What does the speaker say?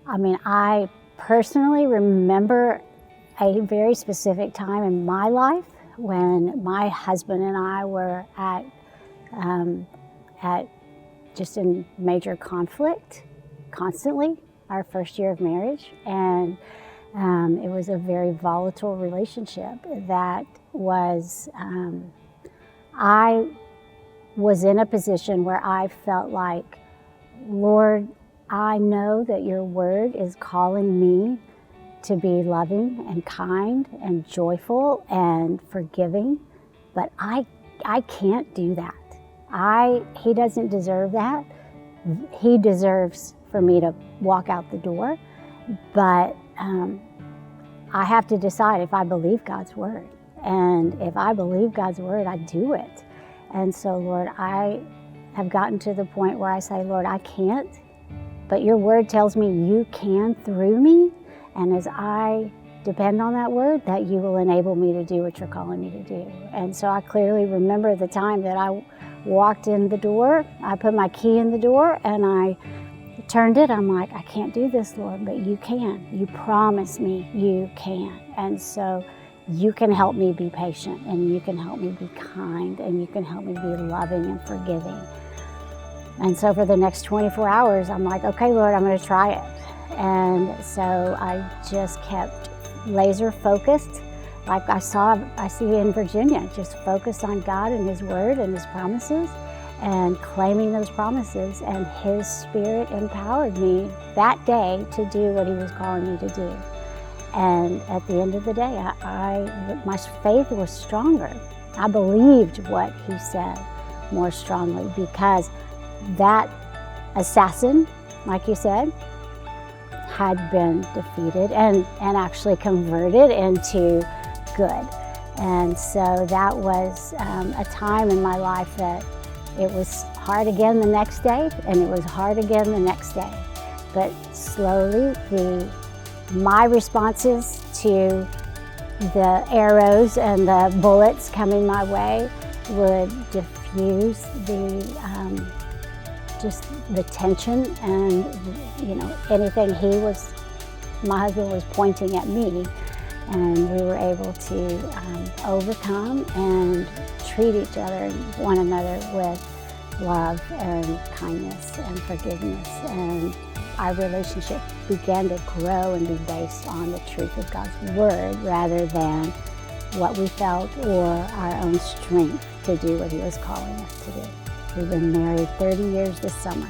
I mean, I personally remember a very specific time in my life when my husband and I were at just in major conflict constantly, our first year of marriage. And it was a very volatile relationship that was, I was in a position where I felt like, Lord, I know that your word is calling me to be loving and kind and joyful and forgiving, but I can't do that. He doesn't deserve that. He deserves for me to walk out the door, but I have to decide if I believe God's word. And if I believe God's word, I do it. And so, Lord, I have gotten to the point where I say, Lord, I can't, but your word tells me you can through me. And as I depend on that word, that you will enable me to do what you're calling me to do. And so I clearly remember the time that I walked in the door, I put my key in the door and I turned it. I'm like, I can't do this, Lord, but you can. You promise me you can. And so you can help me be patient, and you can help me be kind, and you can help me be loving and forgiving. And so for the next 24 hours, I'm like, okay, Lord, I'm going to try it. And so I just kept laser focused, like I see in Virginia, just focused on God and his word and his promises and claiming those promises. And his spirit empowered me that day to do what he was calling me to do. And at the end of the day, my faith was stronger. I believed what he said more strongly, because that assassin, like you said, had been defeated and actually converted into good. And so that was a time in my life that it was hard again the next day, and it was hard again the next day. But slowly, my responses to the arrows and the bullets coming my way would diffuse just the tension, and anything my husband was pointing at me, and we were able to overcome and treat each other, one another, with love and kindness and forgiveness. And our relationship began to grow and be based on the truth of God's word rather than what we felt or our own strength to do what he was calling us to do. We've been married 30 years this summer.